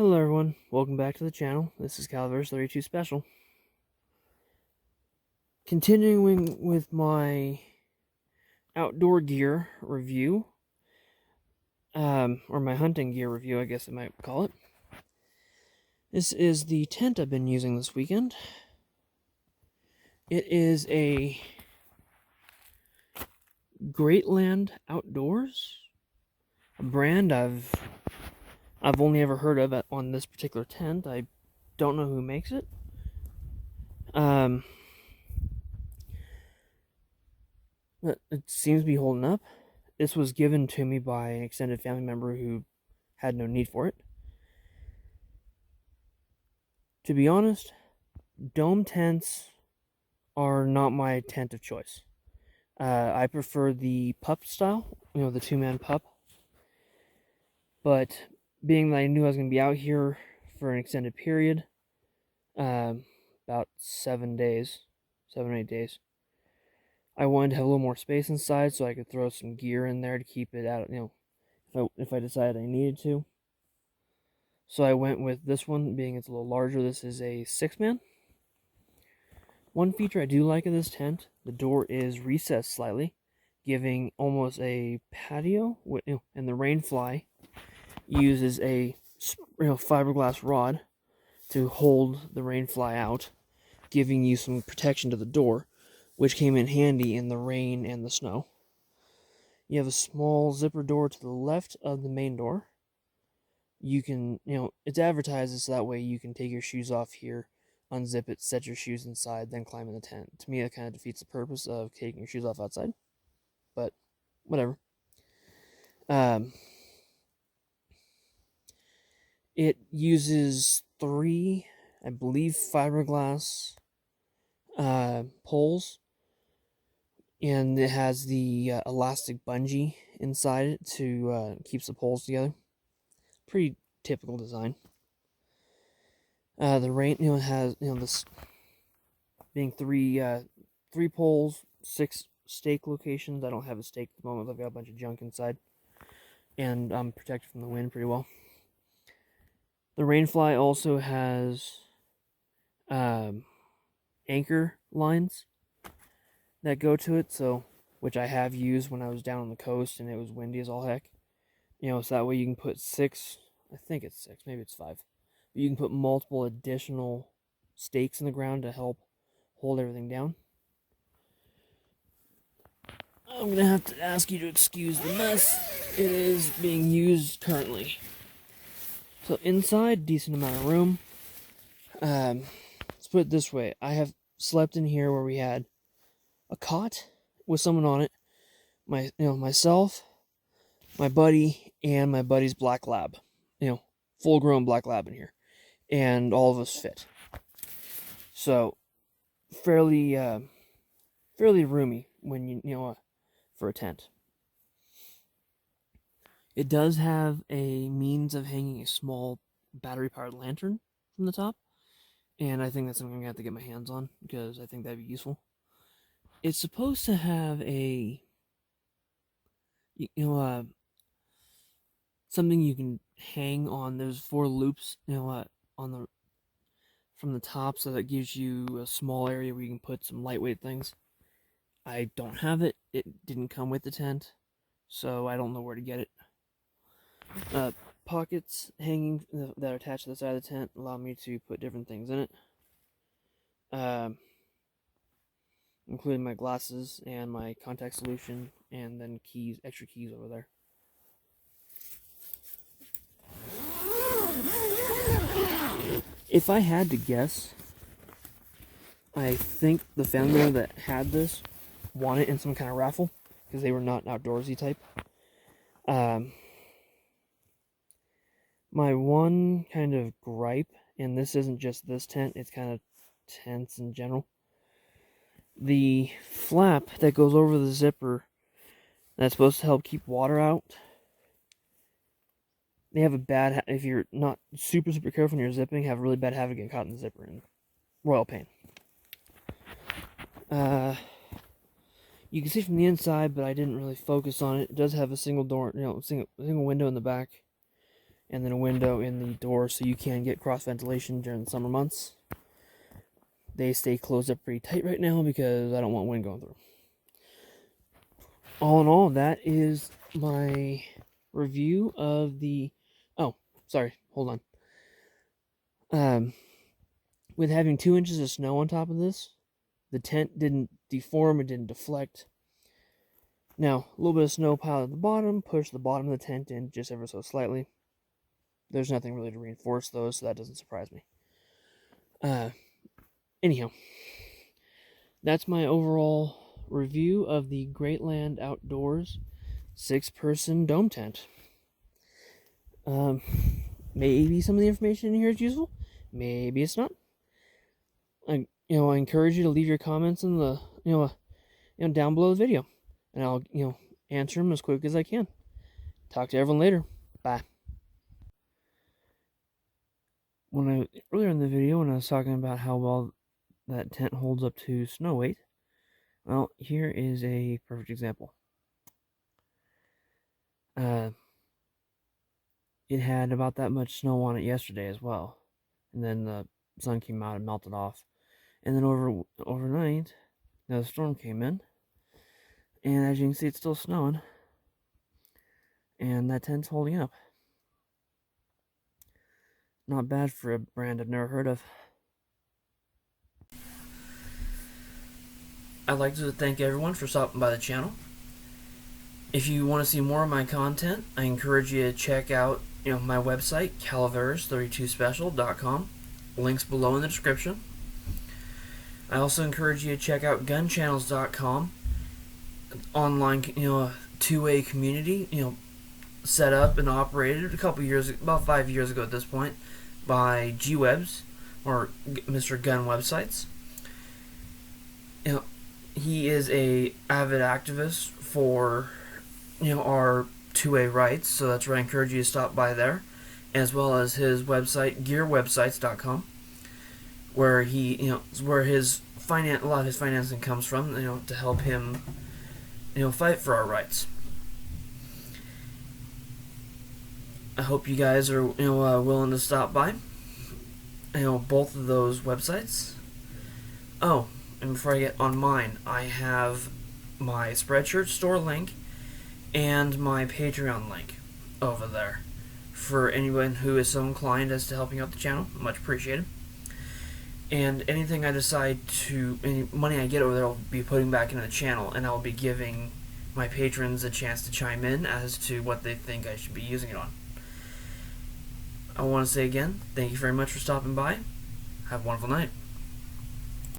Hello everyone, welcome back to the channel. This is Calverse 32 Special. Continuing with my outdoor gear review, or my hunting gear review, I guess I might call it. This is the tent I've been using this weekend. It is a Greatland Outdoors, a brand I've only ever heard of on this particular tent. I don't know who makes it. But it seems to be holding up. This was given to me by an extended family member who had no need for it. To be honest, dome tents are not my tent of choice. I prefer the pup style, the two-man pup. But being that I knew I was going to be out here for an extended period, about 7 or 8 days, I wanted to have a little more space inside so I could throw some gear in there to keep it out, if I decided I needed to. So I went with this one, being it's a little larger. This is a 6-man. One feature I do like of this tent, the door is recessed slightly, giving almost a patio, and the rain fly uses a fiberglass rod to hold the rain fly out, giving you some protection to the door, which came in handy in the rain and the snow. You have a small zipper door to the left of the main door. You can, it's advertised so that way you can take your shoes off here, unzip it, set your shoes inside, then climb in the tent. To me, that kind of defeats the purpose of taking your shoes off outside, but whatever. It uses 3, I believe, fiberglass poles, and it has the elastic bungee inside it to keeps the poles together. Pretty typical design. The rain, has this being 3 poles, 6 stake locations. I don't have a stake at the moment. I've got a bunch of junk inside, and I'm protected from the wind pretty well. The rainfly also has anchor lines that go to it, which I have used when I was down on the coast and it was windy as all heck. So that way you can put 6, I think it's 6, maybe it's 5. But you can put multiple additional stakes in the ground to help hold everything down. I'm going to have to ask you to excuse the mess. It is being used currently. So inside, decent amount of room. Let's put it this way. I have slept in here where we had a cot with someone on it. Myself, my buddy, and my buddy's black lab. Full-grown black lab in here. And all of us fit. So, fairly roomy when for a tent. It does have a means of hanging a small battery-powered lantern from the top, and I think that's something I'm going to have to get my hands on, because I think that'd be useful. It's supposed to have a, something you can hang on. There's 4 loops, from the top, so that gives you a small area where you can put some lightweight things. I don't have it. It didn't come with the tent, so I don't know where to get it. Pockets hanging that are attached to the side of the tent allow me to put different things in it, including my glasses and my contact solution, and then extra keys over there. If I had to guess, I think the family member that had this won it in some kind of raffle, because they were not outdoorsy type. My one kind of gripe, and this isn't just this tent, it's kind of tents in general. The flap that goes over the zipper that's supposed to help keep water out, they have a bad, if you're not super careful when you're zipping, have a really bad habit of getting caught in the zipper, and royal pain. You can see from the inside, but I didn't really focus on it. It does have a single door, single window in the back, and then a window in the door so you can get cross ventilation during the summer months. They stay closed up pretty tight right now because I don't want wind going through. All in all, that is my review of the... Oh, sorry, hold on. With having 2 inches of snow on top of this, the tent didn't deform, it didn't deflect. Now, a little bit of snow piled at the bottom, pushed the bottom of the tent in just ever so slightly. There's nothing really to reinforce those, so that doesn't surprise me. Anyhow, that's my overall review of the Greatland Outdoors 6-person dome tent. Maybe some of the information in here is useful. Maybe it's not. I encourage you to leave your comments in the down below the video, and I'll answer them as quick as I can. Talk to everyone later. Bye. Earlier in the video, when I was talking about how well that tent holds up to snow weight, well, here is a perfect example. It had about that much snow on it yesterday as well, and then the sun came out and melted off, and then overnight, the storm came in, and as you can see, it's still snowing, and that tent's holding up. Not bad for a brand I've never heard of. I'd like to thank everyone for stopping by the channel. If you want to see more of my content, I encourage you to check out my website, calaveras32special.com. Links below in the description. I also encourage you to check out gunchannels.com. Online, two-way community, set up and operated about 5 years ago at this point, by G-Webs, or Mr. Gun Websites. He is a avid activist for our two-way rights, so that's where I encourage you to stop by there, as well as his website, gearwebsites.com, where where a lot of his financing comes from, to help him fight for our rights. I hope you guys are willing to stop by both of those websites. Oh, and before I get on mine, I have my Spreadshirt store link and my Patreon link over there for anyone who is so inclined as to helping out the channel. Much appreciated. And anything I decide any money I get over there, I'll be putting back into the channel, and I'll be giving my patrons a chance to chime in as to what they think I should be using it on. I want to say again, thank you very much for stopping by. Have a wonderful night.